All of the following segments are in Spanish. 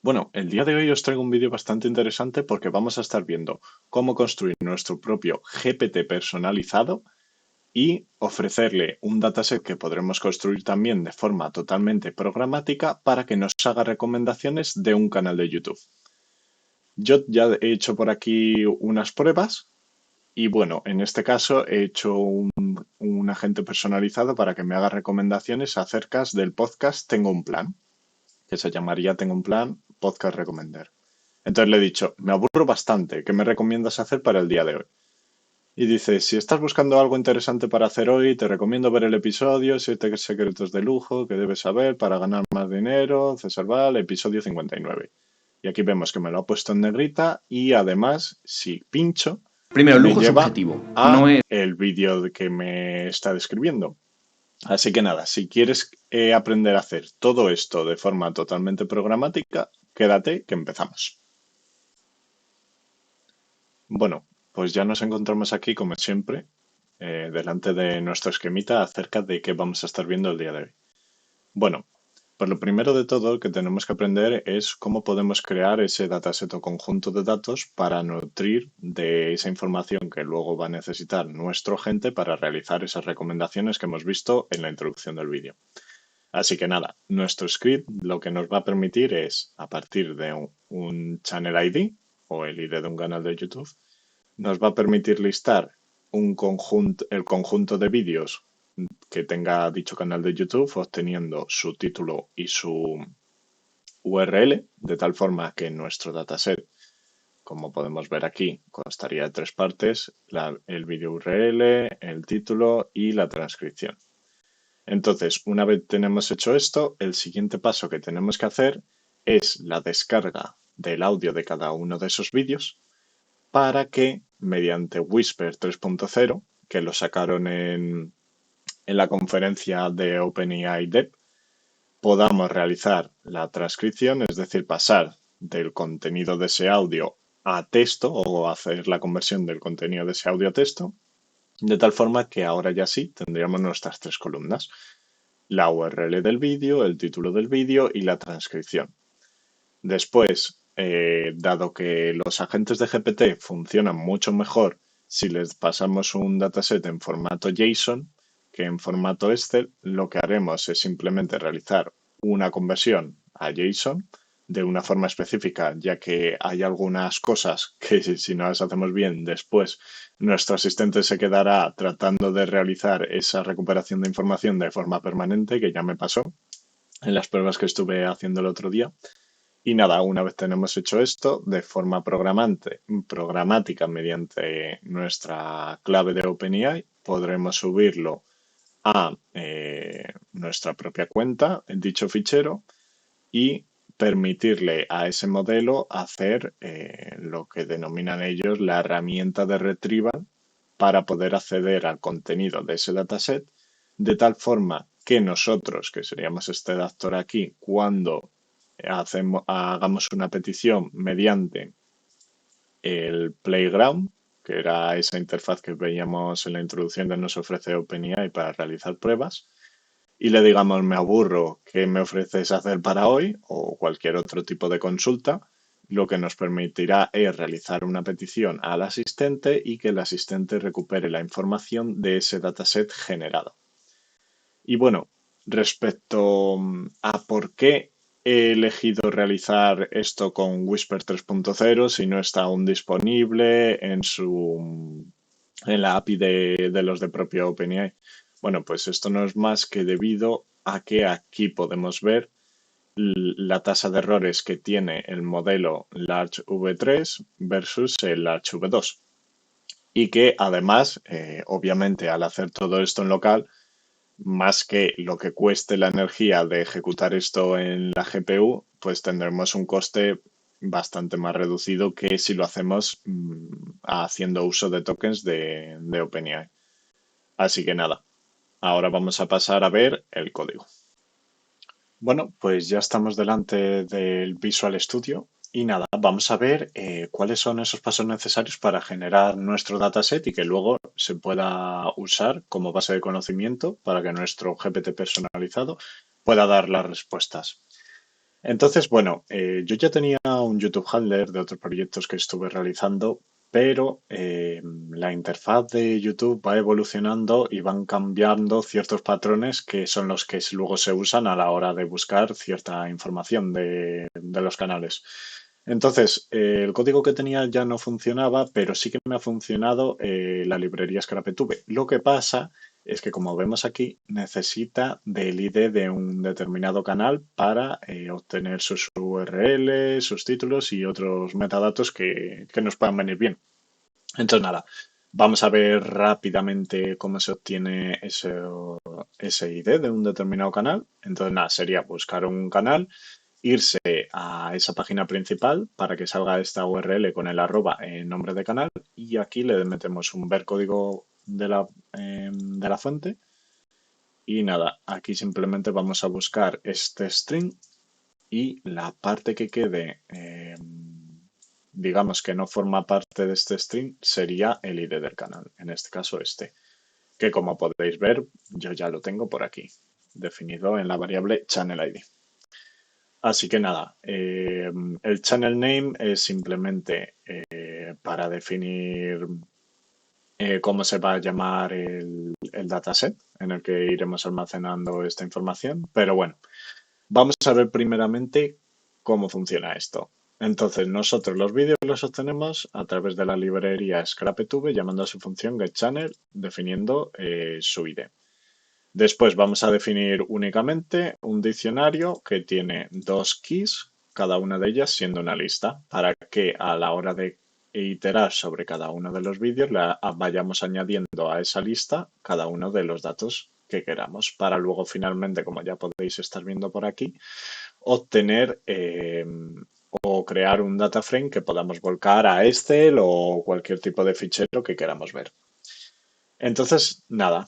Bueno, el día de hoy os traigo un vídeo bastante interesante porque vamos a estar viendo cómo construir nuestro propio GPT personalizado y ofrecerle un dataset que podremos construir también de forma totalmente programática para que nos haga recomendaciones de un canal de YouTube. Yo ya he hecho por aquí unas pruebas y bueno, en este caso he hecho un agente personalizado para que me haga recomendaciones acerca del podcast Tengo un plan, que se llamaría Tengo un plan, podcast recomendar. Entonces le he dicho, me aburro bastante, ¿qué me recomiendas hacer para el día de hoy? Y dice, si estás buscando algo interesante para hacer hoy, te recomiendo ver el episodio 7 secretos de lujo que debes saber para ganar más dinero, César Val, episodio 59. Y aquí vemos que me lo ha puesto en negrita y además, si pincho, Primero, el me lujo es lleva subjetivo, a no es... el vídeo que me está describiendo. Así que nada, si quieres aprender a hacer todo esto de forma totalmente programática, quédate que empezamos. Bueno, pues ya nos encontramos aquí, como siempre, delante de nuestro esquemita acerca de qué vamos a estar viendo el día de hoy. Bueno, pues lo primero de todo que tenemos que aprender es cómo podemos crear ese dataset o conjunto de datos para nutrir de esa información que luego va a necesitar nuestro agente para realizar esas recomendaciones que hemos visto en la introducción del vídeo. Así que nada, nuestro script lo que nos va a permitir es, a partir de un Channel ID o el ID de un canal de YouTube, nos va a permitir listar el conjunto de vídeos que tenga dicho canal de YouTube, obteniendo su título y su URL, de tal forma que nuestro dataset, como podemos ver aquí, constaría de tres partes, el vídeo URL, el título y la transcripción. Entonces, una vez tenemos hecho esto, el siguiente paso que tenemos que hacer es la descarga del audio de cada uno de esos vídeos para que mediante Whisper 3.0, que lo sacaron en la conferencia de OpenAI Dev, podamos realizar la transcripción, es decir, pasar del contenido de ese audio a texto o hacer la conversión del contenido de ese audio a texto, de tal forma que ahora ya sí tendríamos nuestras tres columnas: la URL del vídeo, el título del vídeo y la transcripción. Después, dado que los agentes de GPT funcionan mucho mejor si les pasamos un dataset en formato JSON que en formato Excel, lo que haremos es simplemente realizar una conversión a JSON de una forma específica, ya que hay algunas cosas que si no las hacemos bien, después nuestro asistente se quedará tratando de realizar esa recuperación de información de forma permanente, que ya me pasó en las pruebas que estuve haciendo el otro día. Y nada, una vez tenemos hecho esto, de forma programática mediante nuestra clave de OpenAI, podremos subirlo a nuestra propia cuenta, en dicho fichero, y permitirle a ese modelo hacer lo que denominan ellos la herramienta de retrieval para poder acceder al contenido de ese dataset, de tal forma que nosotros, que seríamos este actor aquí, cuando hagamos una petición mediante el Playground, que era esa interfaz que veíamos en la introducción que nos ofrece OpenAI para realizar pruebas, y le digamos me aburro, ¿qué me ofreces hacer para hoy? O cualquier otro tipo de consulta, lo que nos permitirá es realizar una petición al asistente y que el asistente recupere la información de ese dataset generado. Y bueno, respecto a por qué he elegido realizar esto con Whisper 3.0 si no está aún disponible en la API de los de propio OpenAI. Bueno, pues esto no es más que debido a que aquí podemos ver la tasa de errores que tiene el modelo Large V3 versus el Large V2. Y que además, obviamente, al hacer todo esto en local, más que lo que cueste la energía de ejecutar esto en la GPU, pues tendremos un coste bastante más reducido que si lo hacemos haciendo uso de tokens de OpenAI. Así que nada, ahora vamos a pasar a ver el código. Bueno, pues ya estamos delante del Visual Studio y nada, vamos a ver cuáles son esos pasos necesarios para generar nuestro dataset y que luego se pueda usar como base de conocimiento para que nuestro GPT personalizado pueda dar las respuestas. Entonces, bueno, yo ya tenía un YouTube Handler de otros proyectos que estuve realizando, pero la interfaz de YouTube va evolucionando y van cambiando ciertos patrones que son los que luego se usan a la hora de buscar cierta información de los canales. Entonces, el código que tenía ya no funcionaba, pero sí que me ha funcionado la librería ScrapeTube. Lo que pasa es que, como vemos aquí, necesita del ID de un determinado canal para obtener sus URLs, sus títulos y otros metadatos que nos puedan venir bien. Entonces, nada, vamos a ver rápidamente cómo se obtiene ese ID de un determinado canal. Entonces, nada, sería buscar un canal, irse a esa página principal para que salga esta URL con el arroba en nombre de canal y aquí le metemos un ver código de la fuente y nada, aquí simplemente vamos a buscar este string y la parte que quede, digamos que no forma parte de este string, sería el ID del canal, en este caso este, que como podéis ver, yo ya lo tengo por aquí, definido en la variable channel ID. Así que nada, el channel name es simplemente para definir cómo se va a llamar el dataset en el que iremos almacenando esta información. Pero bueno, vamos a ver primeramente cómo funciona esto. Entonces, nosotros los vídeos los obtenemos a través de la librería ScrapeTube llamando a su función getChannel, definiendo su ID. Después vamos a definir únicamente un diccionario que tiene dos keys, cada una de ellas siendo una lista, para que a la hora de iterar sobre cada uno de los vídeos vayamos añadiendo a esa lista cada uno de los datos que queramos, para luego finalmente, como ya podéis estar viendo por aquí, obtener o crear un data frame que podamos volcar a Excel o cualquier tipo de fichero que queramos ver. Entonces, nada,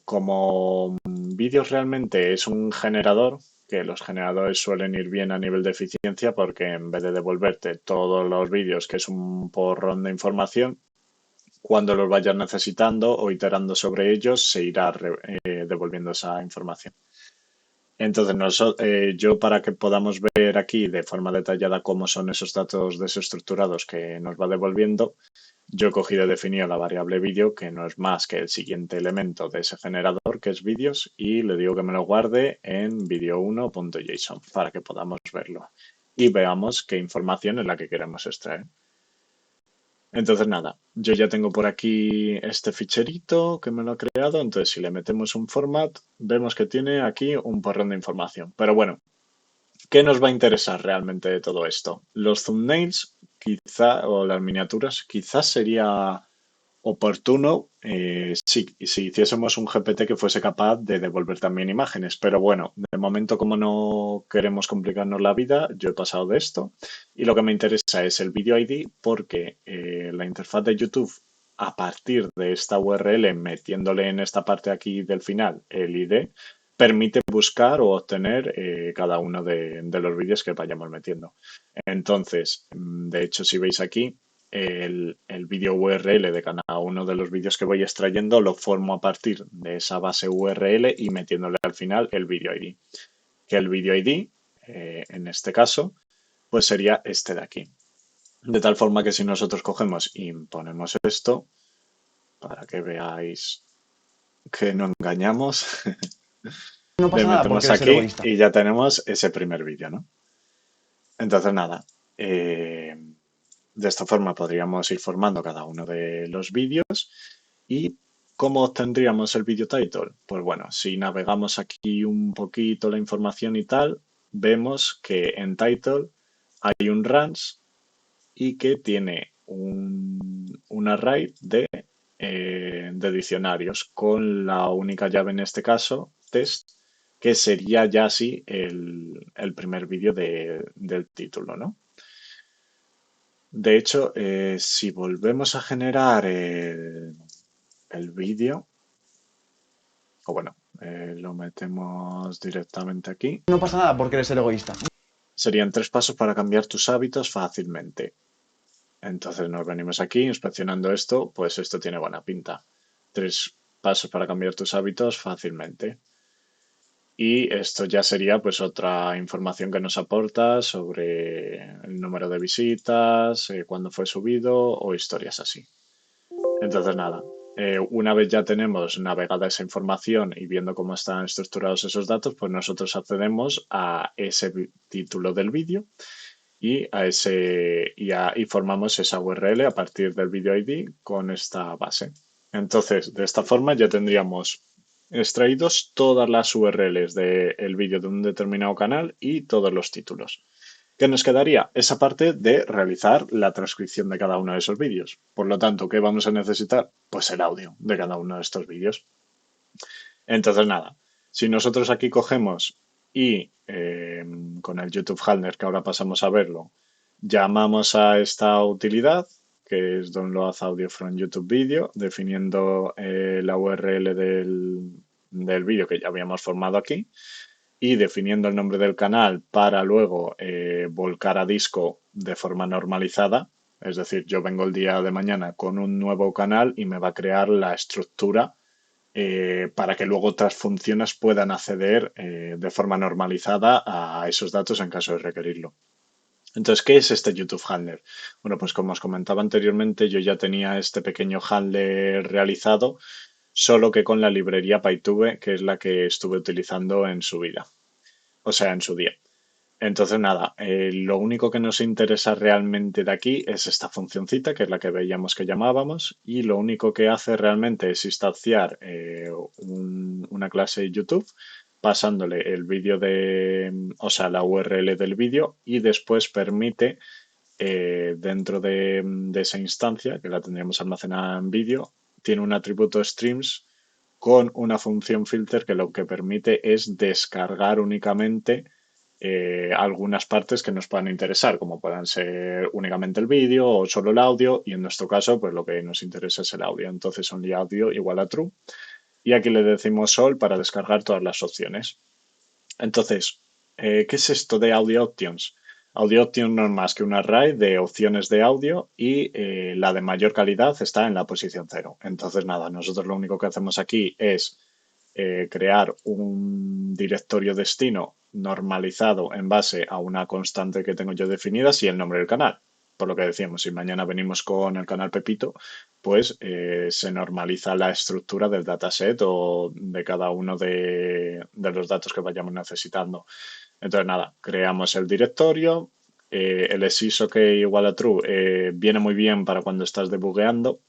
como vídeos realmente es un generador, que los generadores suelen ir bien a nivel de eficiencia porque en vez de devolverte todos los vídeos, que es un porrón de información, cuando los vayas necesitando o iterando sobre ellos, se irá devolviendo esa información. Entonces, yo para que podamos ver aquí de forma detallada cómo son esos datos desestructurados que nos va devolviendo, yo he cogido y definido la variable vídeo, que no es más que el siguiente elemento de ese generador, que es vídeos, y le digo que me lo guarde en video1.json para que podamos verlo y veamos qué información es la que queremos extraer. Entonces, nada, yo ya tengo por aquí este ficherito que me lo ha creado, entonces si le metemos un format, vemos que tiene aquí un porrón de información. Pero bueno, ¿qué nos va a interesar realmente de todo esto? Los thumbnails, quizá, o las miniaturas, quizás sería oportuno si hiciésemos un GPT que fuese capaz de devolver también imágenes. Pero bueno, de momento, como no queremos complicarnos la vida, yo he pasado de esto. Y lo que me interesa es el video ID porque la interfaz de YouTube, a partir de esta URL, metiéndole en esta parte aquí del final el ID, permite buscar o obtener cada uno de los vídeos que vayamos metiendo. Entonces, de hecho, si veis aquí, el vídeo URL de cada uno de los vídeos que voy extrayendo lo formo a partir de esa base URL y metiéndole al final el video ID. Que el video ID, en este caso, pues sería este de aquí. De tal forma que si nosotros cogemos y ponemos esto, para que veáis que no engañamos, No le pasa nada porque metemos eres el aquí egoísta. y ya tenemos ese primer vídeo, ¿no? Entonces, nada, de esta forma podríamos ir formando cada uno de los vídeos. ¿Y cómo obtendríamos el video title? Pues bueno, si navegamos aquí un poquito la información y tal, vemos que en title hay un range y que tiene un array de diccionarios con la única llave en este caso, test, que sería ya así el primer vídeo del título, ¿no? De hecho, si volvemos a generar el vídeo, o bueno, lo metemos directamente aquí, No pasa nada porque eres el egoísta. serían 3 pasos para cambiar tus hábitos fácilmente. Entonces nos venimos aquí inspeccionando esto, pues esto tiene buena pinta. 3 pasos para cambiar tus hábitos fácilmente. Y esto ya sería pues otra información que nos aporta sobre el número de visitas, cuándo fue subido o historias así. Entonces, nada, una vez ya tenemos navegada esa información y viendo cómo están estructurados esos datos, pues nosotros accedemos a ese título del vídeo y formamos esa URL a partir del video ID con esta base. Entonces, de esta forma ya tendríamos extraídos todas las URLs del vídeo de un determinado canal y todos los títulos. ¿Qué nos quedaría? Esa parte de realizar la transcripción de cada uno de esos vídeos. Por lo tanto, ¿qué vamos a necesitar? Pues el audio de cada uno de estos vídeos. Entonces, nada, si nosotros aquí cogemos y con el YouTube Handler, que ahora pasamos a verlo, llamamos a esta utilidad, que es Download Audio from YouTube Video, definiendo la URL del vídeo que ya habíamos formado aquí y definiendo el nombre del canal para luego volcar a disco de forma normalizada. Es decir, yo vengo el día de mañana con un nuevo canal y me va a crear la estructura para que luego otras funciones puedan acceder de forma normalizada a esos datos en caso de requerirlo. Entonces, ¿qué es este YouTube Handler? Bueno, pues como os comentaba anteriormente, yo ya tenía este pequeño handler realizado, solo que con la librería PyTube, que es la que estuve utilizando en su vida, o sea, en su día. Entonces, nada, lo único que nos interesa realmente de aquí es esta funcioncita, que es la que veíamos que llamábamos, y lo único que hace realmente es instanciar una clase de YouTube, pasándole el vídeo o sea, la URL del vídeo, y después permite, dentro de esa instancia, que la tendríamos almacenada en vídeo, tiene un atributo streams con una función filter que lo que permite es descargar únicamente algunas partes que nos puedan interesar, como puedan ser únicamente el vídeo o solo el audio, y en nuestro caso, pues lo que nos interesa es el audio. Entonces, only audio igual a true. Y aquí le decimos all para descargar todas las opciones. Entonces, ¿qué es esto de Audio Options? Audio Options no es más que un array de opciones de audio y la de mayor calidad está en la posición 0. Entonces, nada, nosotros lo único que hacemos aquí es crear un directorio destino normalizado en base a una constante que tengo yo definida y el nombre del canal. Por lo que decíamos, si mañana venimos con el canal Pepito, pues se normaliza la estructura del dataset o de cada uno de los datos que vayamos necesitando. Entonces, nada, creamos el directorio. El sysOK igual a true viene muy bien para cuando estás debugueando,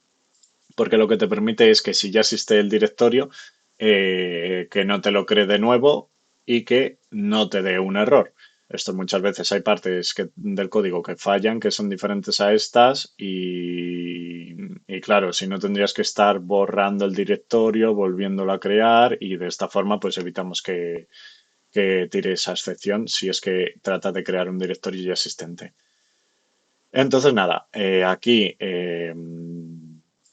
porque lo que te permite es que si ya existe el directorio, que no te lo cree de nuevo y que no te dé un error. Esto muchas veces hay partes del código que fallan, que son diferentes a estas y claro, si no tendrías que estar borrando el directorio, volviéndolo a crear y de esta forma pues evitamos que tire esa excepción si es que trata de crear un directorio ya existente. Entonces, nada, aquí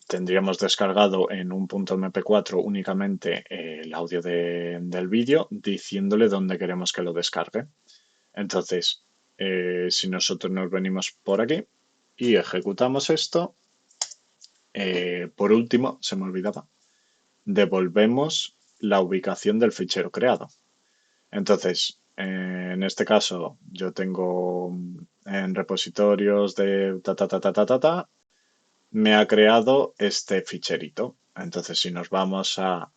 tendríamos descargado en un .mp4 únicamente el audio del vídeo diciéndole dónde queremos que lo descargue. Entonces, si nosotros nos venimos por aquí y ejecutamos esto, por último, se me olvidaba, devolvemos la ubicación del fichero creado. Entonces, en este caso, yo tengo en repositorios de me ha creado este ficherito. Entonces, si nos vamos a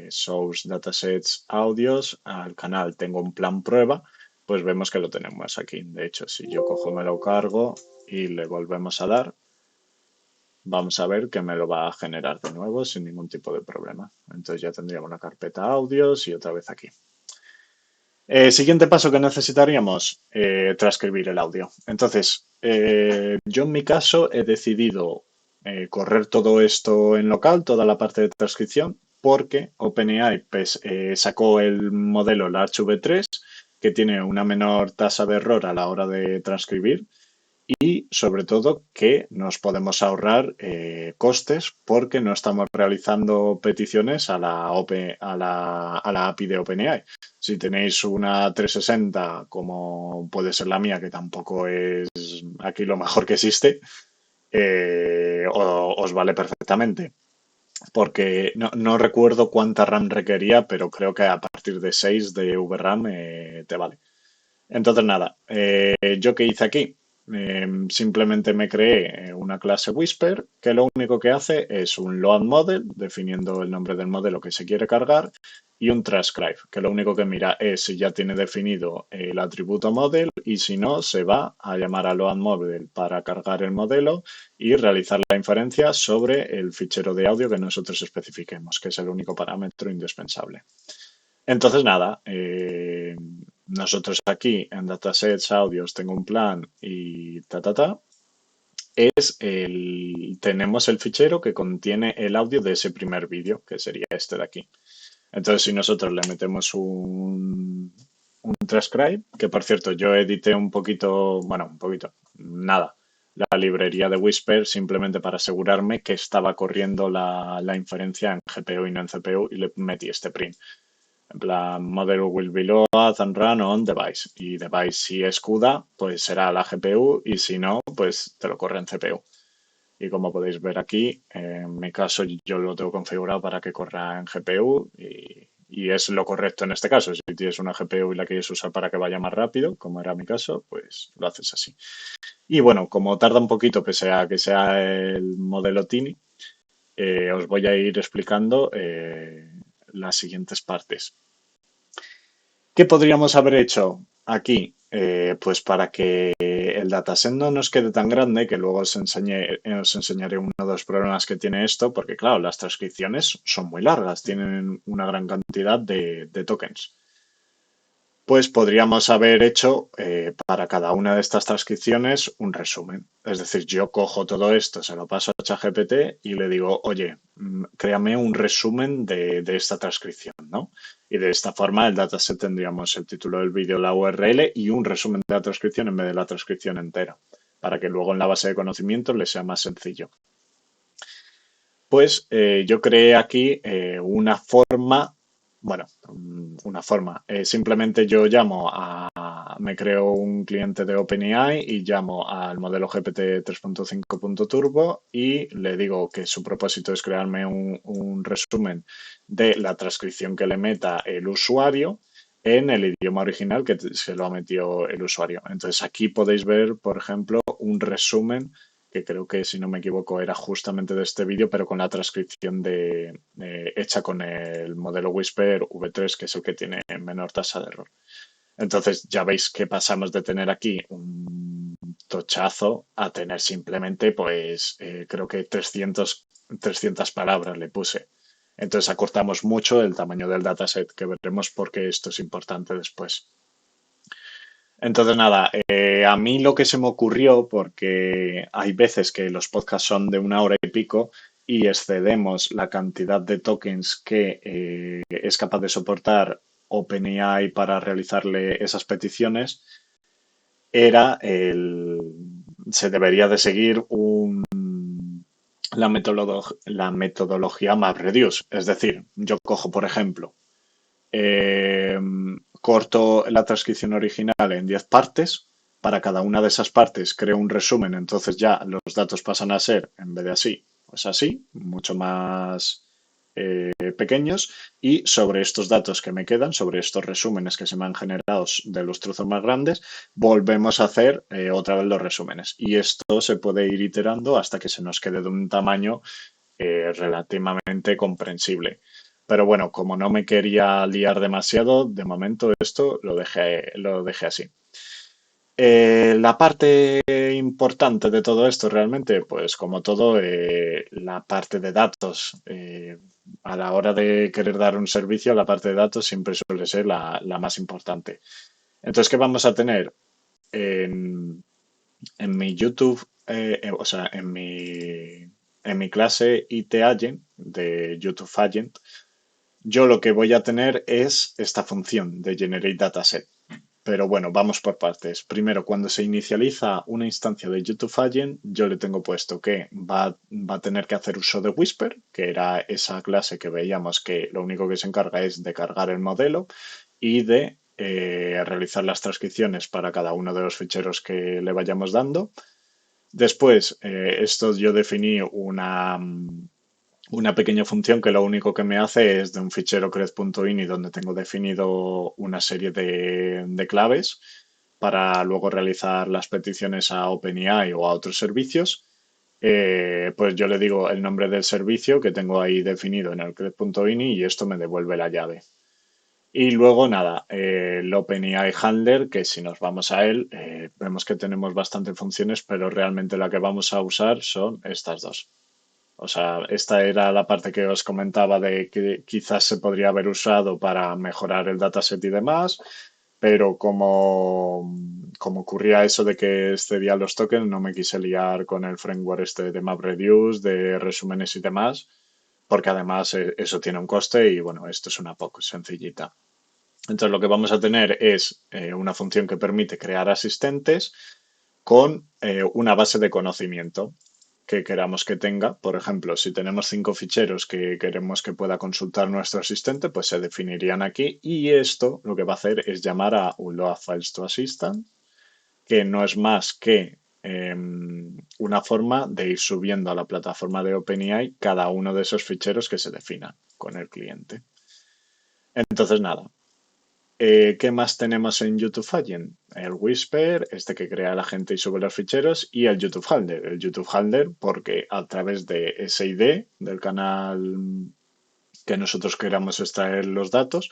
Source Datasets Audios, al canal tengo un plan prueba, pues vemos que lo tenemos aquí. De hecho, si yo cojo, me lo cargo y le volvemos a dar, vamos a ver que me lo va a generar de nuevo sin ningún tipo de problema. Entonces ya tendríamos una carpeta audios y otra vez aquí. Siguiente paso que necesitaríamos, transcribir el audio. Entonces, yo en mi caso he decidido correr todo esto en local, toda la parte de transcripción, porque OpenAI pues, sacó el modelo Large V3, que tiene una menor tasa de error a la hora de transcribir y sobre todo que nos podemos ahorrar costes porque no estamos realizando peticiones a la API de OpenAI. Si tenéis una 360 como puede ser la mía, que tampoco es aquí lo mejor que existe, os vale perfectamente. porque no recuerdo cuánta RAM requería, pero creo que a partir de 6 de VRAM te vale. Entonces, nada, ¿yo qué hice aquí? Simplemente me creé una clase Whisper que lo único que hace es un load model, definiendo el nombre del modelo que se quiere cargar, y un transcribe, que lo único que mira es si ya tiene definido el atributo model y si no, se va a llamar a load model para cargar el modelo y realizar la inferencia sobre el fichero de audio que nosotros especifiquemos, que es el único parámetro indispensable. Entonces, nada, nosotros aquí en datasets, audios, tengo un plan y tenemos el fichero que contiene el audio de ese primer vídeo, que sería este de aquí. Entonces, si nosotros le metemos un transcribe, que por cierto, yo edité un poquito, bueno, un poquito, nada, la librería de Whisper simplemente para asegurarme que estaba corriendo la inferencia en GPU y no en CPU y le metí este print. En plan, model will be load and run on device. Y device si es CUDA, pues será la GPU y si no, pues te lo corre en CPU. Y como podéis ver aquí, en mi caso yo lo tengo configurado para que corra en GPU y es lo correcto en este caso. Si tienes una GPU y la quieres usar para que vaya más rápido, como era mi caso, pues lo haces así. Y bueno, como tarda un poquito pese a que sea el modelo Tiny, os voy a ir explicando las siguientes partes. ¿Qué podríamos haber hecho aquí? Pues para que el dataset no nos quede tan grande, que luego os enseñaré uno de los problemas que tiene esto, porque claro, las transcripciones son muy largas, tienen una gran cantidad de tokens. Pues podríamos haber hecho para cada una de estas transcripciones un resumen. Es decir, yo cojo todo esto, se lo paso a ChatGPT y le digo, oye, créame un resumen de esta transcripción, ¿no? Y de esta forma el dataset tendríamos el título del vídeo, la URL y un resumen de la transcripción en vez de la transcripción entera, para que luego en la base de conocimientos le sea más sencillo. Pues yo creé aquí una forma, bueno, una forma. Simplemente yo me creo un cliente de OpenAI y llamo al modelo GPT 3.5.turbo y le digo que su propósito es crearme un resumen de la transcripción que le meta el usuario en el idioma original que se lo ha metido el usuario. Entonces aquí podéis ver, por ejemplo, un resumen que creo que si no me equivoco era justamente de este vídeo, pero con la transcripción hecha con el modelo Whisper V3, que es el que tiene menor tasa de error. Entonces ya veis que pasamos de tener aquí un tochazo a tener simplemente, pues creo que 300 palabras le puse. Entonces acortamos mucho el tamaño del dataset, que veremos por qué esto es importante después. Entonces, nada, a mí lo que se me ocurrió, porque hay veces que los podcasts son de 1 hora y pico y excedemos la cantidad de tokens que es capaz de soportar OpenAI para realizarle esas peticiones, se debería de seguir la metodología MapReduce. Es decir, yo cojo, por ejemplo, eh, corto la transcripción original en 10 partes. Para cada una de esas partes creo un resumen, entonces ya los datos pasan a ser, en vez de así, pues así, mucho más pequeños. Y sobre estos datos que me quedan, sobre estos resúmenes que se me han generado de los trozos más grandes, volvemos a hacer otra vez los resúmenes. Y esto se puede ir iterando hasta que se nos quede de un tamaño relativamente comprensible. Pero bueno, como no me quería liar demasiado, de momento esto lo dejé así. La parte importante de todo esto realmente, pues como todo, la parte de datos. A la hora de querer dar un servicio, la parte de datos siempre suele ser la más importante. Entonces, ¿qué vamos a tener? En, en mi YouTube, o sea, en mi clase IT Agent de YouTube Agent, yo lo que voy a tener es esta función de Generate Dataset. Pero bueno, vamos por partes. Primero, cuando se inicializa una instancia de YouTube Agent, yo le tengo puesto que va a tener que hacer uso de Whisper, que era esa clase que veíamos que lo único que se encarga es de cargar el modelo y de realizar las transcripciones para cada uno de los ficheros que le vayamos dando. Después, esto yo definí una pequeña función que lo único que me hace es de un fichero cred.ini donde tengo definido una serie de claves para luego realizar las peticiones a OpenAI o a otros servicios. Pues yo le digo el nombre del servicio que tengo ahí definido en el cred.ini y esto me devuelve la llave. Y luego nada, el OpenAI Handler, que si nos vamos a él, vemos que tenemos bastantes funciones, pero realmente la que vamos a usar son estas dos. O sea, esta era la parte que os comentaba de que quizás se podría haber usado para mejorar el dataset y demás, pero como ocurría eso de que excedía los tokens, no me quise liar con el framework este de MapReduce, de resúmenes y demás, porque además eso tiene un coste y bueno, esto es una poco sencillita. Entonces lo que vamos a tener es una función que permite crear asistentes con una base de conocimiento que queramos que tenga. Por ejemplo, si tenemos 5 ficheros que queremos que pueda consultar nuestro asistente, pues se definirían aquí. Y esto lo que va a hacer es llamar a un load files to assistant, que no es más que una forma de ir subiendo a la plataforma de OpenAI cada uno de esos ficheros que se definan con el cliente. Entonces, nada, ¿qué más tenemos en YouTube Agent? El Whisper, este que crea la gente y sube los ficheros, y el YouTube Handler. El YouTube Handler porque a través de ese ID del canal que nosotros queramos extraer los datos,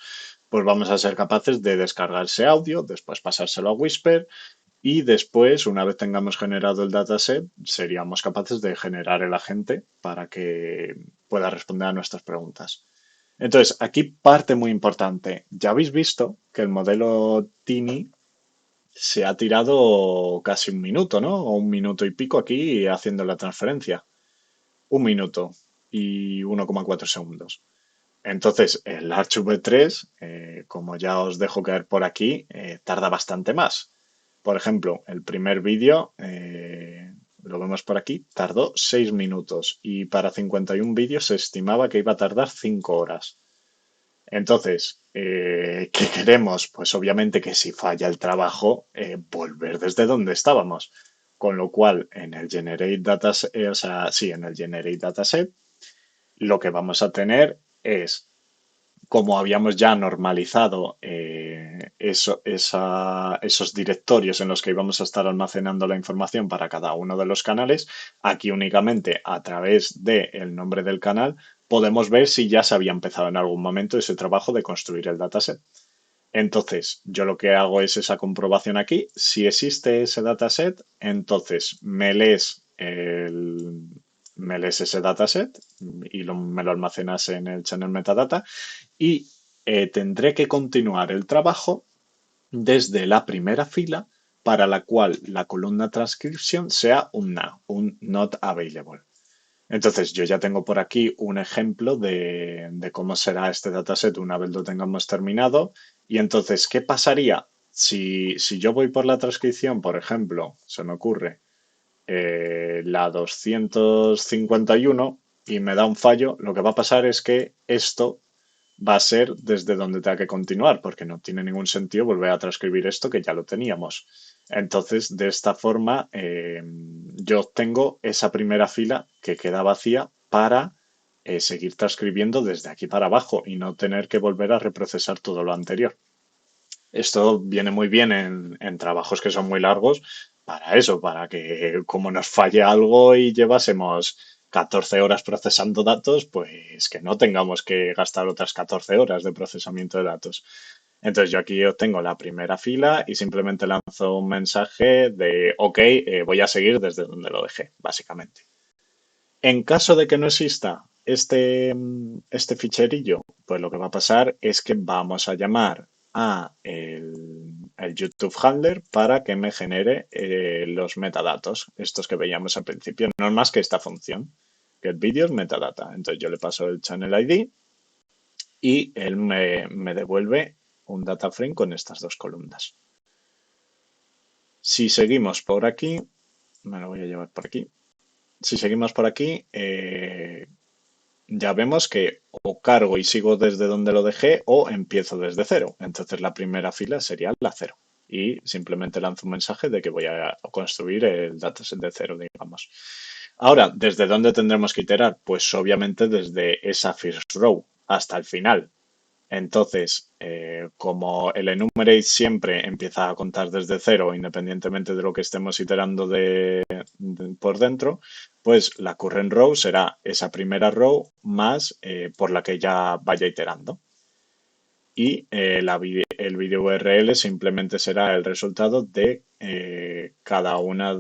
pues vamos a ser capaces de descargar ese audio, después pasárselo a Whisper y después, una vez tengamos generado el dataset, seríamos capaces de generar el agente para que pueda responder a nuestras preguntas. Entonces, aquí parte muy importante. Ya habéis visto que el modelo Tini se ha tirado casi un minuto, ¿no? O un minuto y pico aquí haciendo la transferencia. Un minuto y 1,4 segundos. Entonces, el Arch V3, como ya os dejo caer por aquí, tarda bastante más. Por ejemplo, el primer vídeo, lo vemos por aquí, tardó 6 minutos y para 51 vídeos se estimaba que iba a tardar 5 horas. Entonces, ¿qué queremos? Pues obviamente que si falla el trabajo, volver desde donde estábamos. Con lo cual, en el Generate Dataset, o sea, sí, en el Generate Dataset, lo que vamos a tener es, como habíamos ya normalizado esos directorios en los que íbamos a estar almacenando la información para cada uno de los canales, aquí únicamente a través del nombre del canal podemos ver si ya se había empezado en algún momento ese trabajo de construir el dataset. Entonces, yo lo que hago es esa comprobación aquí. Si existe ese dataset, entonces me lees ese dataset y me lo almacenas en el channel metadata y tendré que continuar el trabajo desde la primera fila para la cual la columna transcripción sea un now, un not available. Entonces, yo ya tengo por aquí un ejemplo de cómo será este dataset una vez lo tengamos terminado. Y entonces, ¿qué pasaría si yo voy por la transcripción, por ejemplo, se me ocurre, la 251 y me da un fallo? Lo que va a pasar es que esto va a ser desde donde tenga que continuar, porque no tiene ningún sentido volver a transcribir esto que ya lo teníamos. Entonces, de esta forma, yo obtengo esa primera fila que queda vacía para seguir transcribiendo desde aquí para abajo y no tener que volver a reprocesar todo lo anterior. Esto viene muy bien en trabajos que son muy largos para eso, para que como nos falle algo y llevásemos 14 horas procesando datos, pues que no tengamos que gastar otras 14 horas de procesamiento de datos. Entonces yo aquí obtengo la primera fila y simplemente lanzo un mensaje de OK, voy a seguir desde donde lo dejé, básicamente. En caso de que no exista este ficherillo, pues lo que va a pasar es que vamos a llamar a el YouTube Handler para que me genere los metadatos, estos que veíamos al principio. No es más que esta función, get videos metadata. Entonces yo le paso el channel ID y él me devuelve un data frame con estas dos columnas. Si seguimos por aquí, me lo voy a llevar por aquí. Si seguimos por aquí, ya vemos que o cargo y sigo desde donde lo dejé o empiezo desde cero. Entonces la primera fila sería la cero. Y simplemente lanzo un mensaje de que voy a construir el dataset de cero, digamos. Ahora, ¿desde dónde tendremos que iterar? Pues obviamente desde esa first row hasta el final. Entonces, como el enumerate siempre empieza a contar desde cero, independientemente de lo que estemos iterando por dentro, pues la current row será esa primera row más por la que ya vaya iterando. Y el video URL simplemente será el resultado de cada una,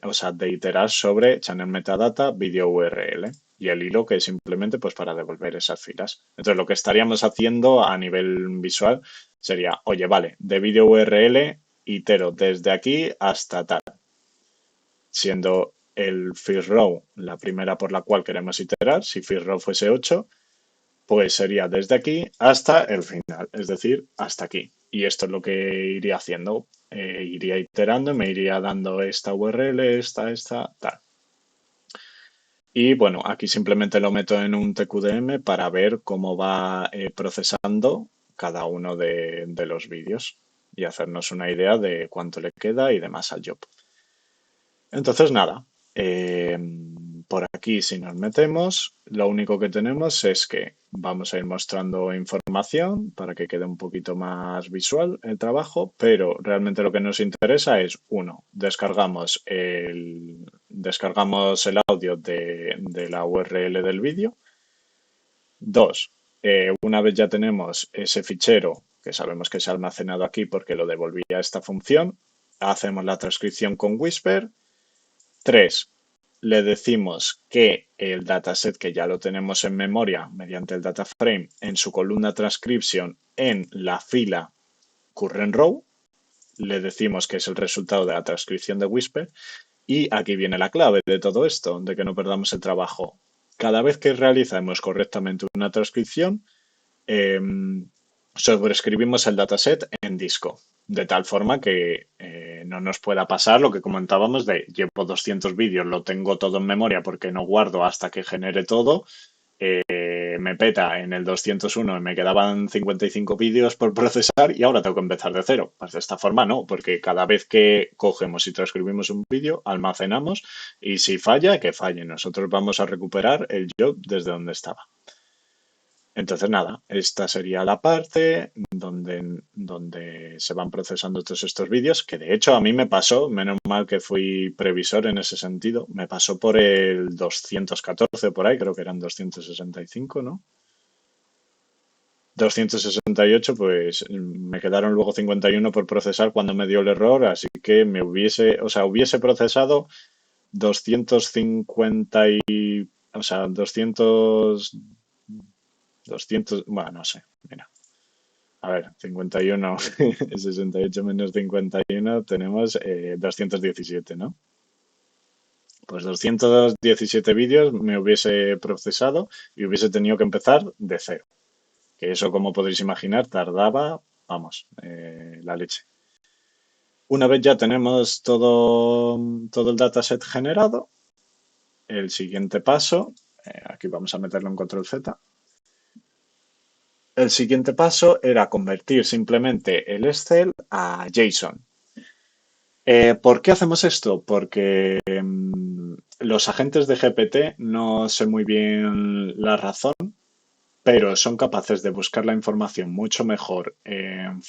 o sea, de iterar sobre channel metadata, video URL y el hilo que es simplemente pues para devolver esas filas. Entonces lo que estaríamos haciendo a nivel visual sería, oye, vale, de video URL itero desde aquí hasta tal, siendo el first row la primera por la cual queremos iterar. Si first row fuese 8, pues sería desde aquí hasta el final, es decir, hasta aquí. Y esto es lo que iría haciendo. Iría iterando, me iría dando esta URL, esta, tal. Y bueno, aquí simplemente lo meto en un TQDM para ver cómo va procesando cada uno de los vídeos y hacernos una idea de cuánto le queda y demás al job. Entonces, nada, por aquí si nos metemos, lo único que tenemos es que vamos a ir mostrando información para que quede un poquito más visual el trabajo, pero realmente lo que nos interesa es, uno, descargamos el audio de la URL del vídeo. Dos, una vez ya tenemos ese fichero, que sabemos que se ha almacenado aquí porque lo devolvía a esta función, hacemos la transcripción con Whisper. 3. Le decimos que el dataset que ya lo tenemos en memoria mediante el data frame en su columna transcription en la fila current row, le decimos que es el resultado de la transcripción de Whisper y aquí viene la clave de todo esto, de que no perdamos el trabajo. Cada vez que realizamos correctamente una transcripción, eh, sobreescribimos el dataset en disco, de tal forma que no nos pueda pasar lo que comentábamos de llevo 200 vídeos, lo tengo todo en memoria porque no guardo hasta que genere todo, me peta en el 201 y me quedaban 55 vídeos por procesar y ahora tengo que empezar de cero. Pues de esta forma no, porque cada vez que cogemos y transcribimos un vídeo, almacenamos y si falla, que falle. Nosotros vamos a recuperar el job desde donde estaba. Entonces, nada, esta sería la parte donde se van procesando todos estos vídeos, que de hecho a mí me pasó, menos mal que fui previsor en ese sentido, me pasó por el 214 por ahí, creo que eran 265, ¿no? 268, pues me quedaron luego 51 por procesar cuando me dio el error, así que hubiese procesado 250 o sea, 200, bueno, no sé, mira. A ver, 51, 68 menos 51, tenemos 217, ¿no? Pues 217 vídeos me hubiese procesado y hubiese tenido que empezar de cero. Que eso, como podéis imaginar, tardaba, vamos, la leche. Una vez ya tenemos todo el dataset generado, el siguiente paso, aquí vamos a meterlo en control Z. El siguiente paso era convertir simplemente el Excel a JSON. ¿Por qué hacemos esto? Porque los agentes de GPT no sé muy bien la razón, pero son capaces de buscar la información mucho mejor en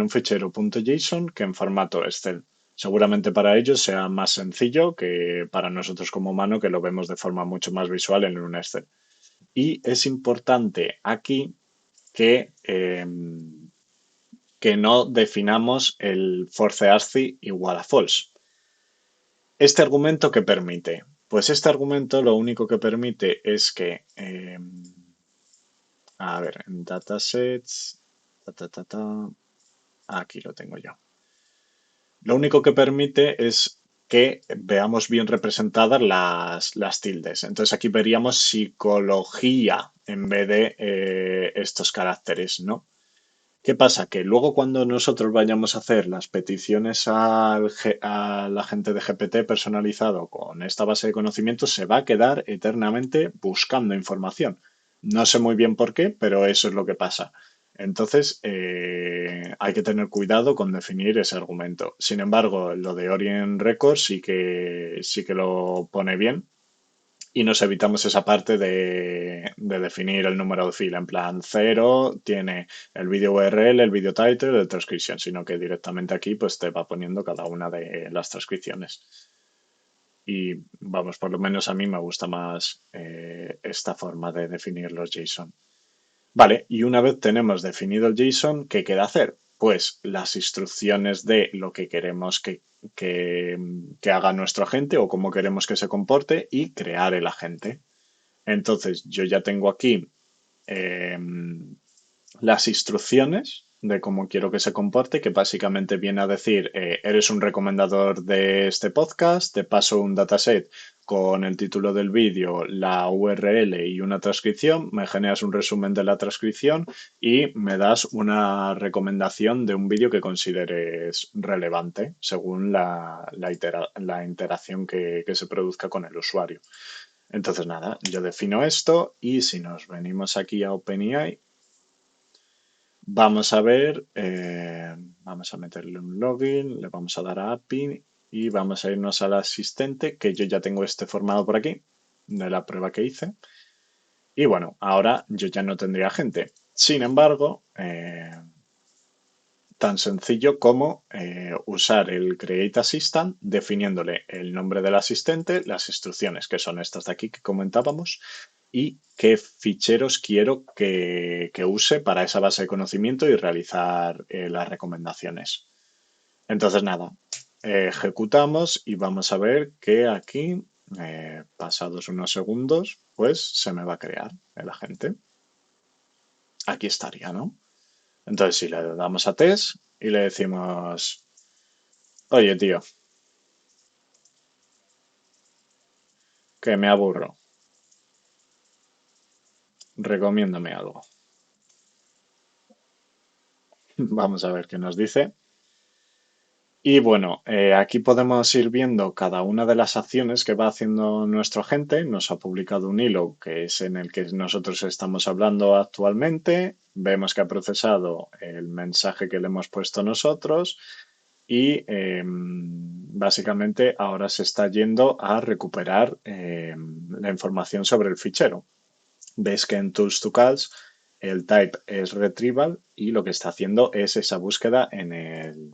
un fichero .json que en formato Excel. Seguramente para ellos sea más sencillo que para nosotros como humano que lo vemos de forma mucho más visual en un Excel. Y es importante aquí que no definamos el force_ASCII igual a false. ¿Este argumento qué permite? Pues este argumento lo único que permite es que, a ver, en datasets, aquí lo tengo yo. Lo único que permite es que veamos bien representadas las tildes. Entonces aquí veríamos psicología en vez de estos caracteres, ¿no? ¿Qué pasa? Que luego cuando nosotros vayamos a hacer las peticiones al agente de GPT personalizado con esta base de conocimientos, se va a quedar eternamente buscando información. No sé muy bien por qué, pero eso es lo que pasa. Entonces, hay que tener cuidado con definir ese argumento. Sin embargo, lo de Orient Records sí que lo pone bien y nos evitamos esa parte de definir el número de fila. En plan, cero tiene el vídeo URL, el vídeo title, el transcripción, sino que directamente aquí pues te va poniendo cada una de las transcripciones. Y vamos, por lo menos a mí me gusta más esta forma de definir los JSON. Vale, y una vez tenemos definido el JSON, ¿qué queda hacer? Pues las instrucciones de lo que queremos que haga nuestro agente o cómo queremos que se comporte y crear el agente. Entonces, yo ya tengo aquí eh, las instrucciones de cómo quiero que se comporte, que básicamente viene a decir, eres un recomendador de este podcast, te paso un dataset con el título del vídeo, la URL y una transcripción, me generas un resumen de la transcripción y me das una recomendación de un vídeo que consideres relevante según la interacción que se produzca con el usuario. Entonces, nada, yo defino esto y si nos venimos aquí a OpenAI, vamos a ver, vamos a meterle un login, le vamos a dar a API y vamos a irnos al asistente, que yo ya tengo este formado por aquí, de la prueba que hice. Y bueno, ahora yo ya no tendría gente. Sin embargo, tan sencillo como usar el Create Assistant definiéndole el nombre del asistente, las instrucciones, que son estas de aquí que comentábamos, y qué ficheros quiero que use para esa base de conocimiento y realizar las recomendaciones. Entonces, nada, ejecutamos y vamos a ver que aquí, pasados unos segundos, pues se me va a crear el agente. Aquí estaría, ¿no? Entonces, si le damos a test y le decimos, oye, tío, que me aburro, recomiéndame algo. Vamos a ver qué nos dice. Y bueno, aquí podemos ir viendo cada una de las acciones que va haciendo nuestro agente. Nos ha publicado un hilo que es en el que nosotros estamos hablando actualmente. Vemos que ha procesado el mensaje que le hemos puesto nosotros y básicamente ahora se está yendo a recuperar la información sobre el fichero. Ves que en Tools to Calls el type es retrieval y lo que está haciendo es esa búsqueda en el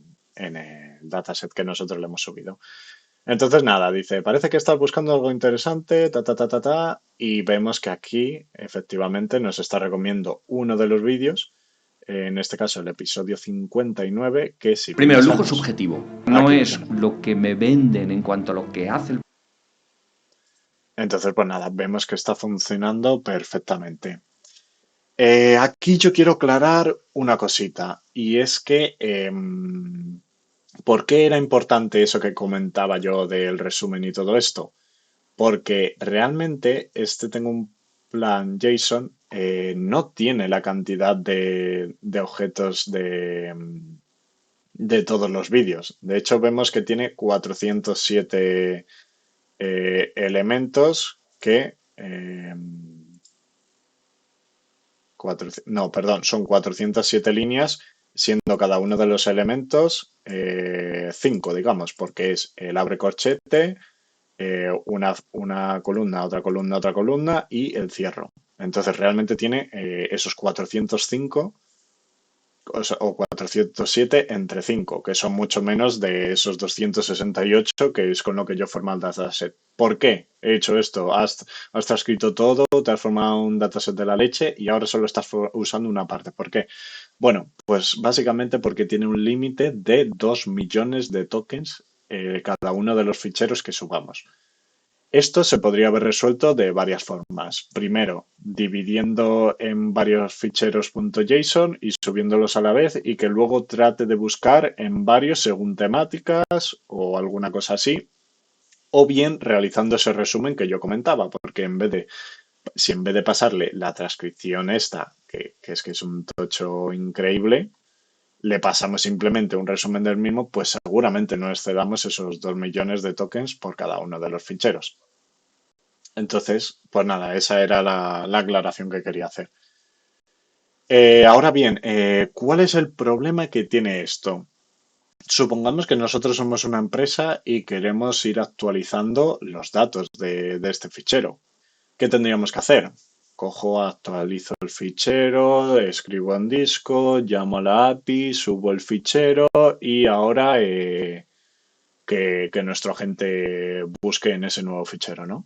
dataset que nosotros le hemos subido. Entonces, nada, dice, parece que estás buscando algo interesante, ta, ta, ta, ta, ta, y vemos que aquí efectivamente nos está recomiendo uno de los vídeos, en este caso el episodio 59, que si Primero, el lujo es pinchamos, subjetivo. No aquí lo es tenemos. lo que me venden en cuanto a lo que hace el... Entonces, pues nada, vemos que está funcionando perfectamente. Aquí yo quiero aclarar una cosita, y es que ¿por qué era importante eso que comentaba yo del resumen y todo esto? Porque realmente tengo un plan JSON, no tiene la cantidad de objetos de todos los vídeos. De hecho, vemos que tiene 407 elementos que... no, perdón, son 407 líneas, siendo cada uno de los elementos 5, digamos, porque es el abre corchete, una columna, otra columna, otra columna y el cierro. Entonces realmente tiene esos 405 o 407 entre 5, que son mucho menos de esos 268 que es con lo que yo formo el dataset. ¿Por qué he hecho esto? Has transcrito todo, te has formado un dataset de la leche y ahora solo estás usando una parte. ¿Por qué? Bueno, pues básicamente porque tiene un límite de 2 millones de tokens cada uno de los ficheros que subamos. Esto se podría haber resuelto de varias formas. Primero, dividiendo en varios ficheros .json y subiéndolos a la vez y que luego trate de buscar en varios según temáticas o alguna cosa así. O bien realizando ese resumen que yo comentaba, porque si en vez de pasarle la transcripción esta, que es un tocho increíble, le pasamos simplemente un resumen del mismo, pues seguramente no excedamos esos 2 millones de tokens por cada uno de los ficheros. Entonces, pues nada, esa era la aclaración que quería hacer. Ahora bien, ¿cuál es el problema que tiene esto? Supongamos que nosotros somos una empresa y queremos ir actualizando los datos de este fichero. ¿Qué tendríamos que hacer? Cojo, actualizo el fichero, escribo en disco, llamo a la API, subo el fichero y ahora que nuestro agente busque en ese nuevo fichero, ¿no?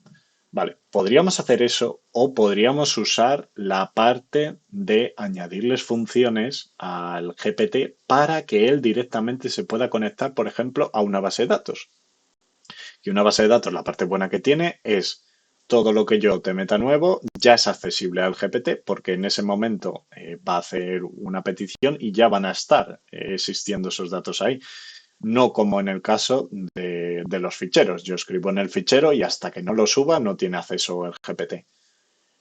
Vale, podríamos hacer eso o podríamos usar la parte de añadirles funciones al GPT para que él directamente se pueda conectar, por ejemplo, a una base de datos. Y una base de datos, la parte buena que tiene es todo lo que yo te meta nuevo ya es accesible al GPT porque en ese momento va a hacer una petición y ya van a estar existiendo esos datos ahí. No como en el caso de los ficheros. Yo escribo en el fichero y hasta que no lo suba no tiene acceso el GPT.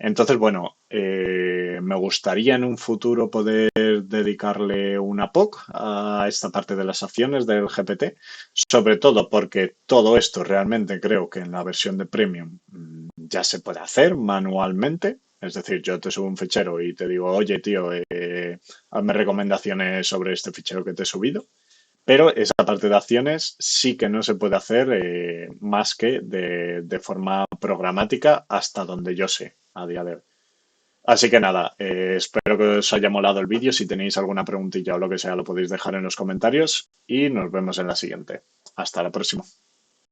Entonces, bueno, me gustaría en un futuro poder dedicarle una POC a esta parte de las acciones del GPT, sobre todo porque todo esto realmente creo que en la versión de Premium ya se puede hacer manualmente. Es decir, yo te subo un fichero y te digo, oye, tío, hazme recomendaciones sobre este fichero que te he subido. Pero esa parte de acciones sí que no se puede hacer más que de forma programática hasta donde yo sé a día de hoy. Así que nada, espero que os haya molado el vídeo. Si tenéis alguna preguntilla o lo que sea, lo podéis dejar en los comentarios y nos vemos en la siguiente. Hasta la próxima.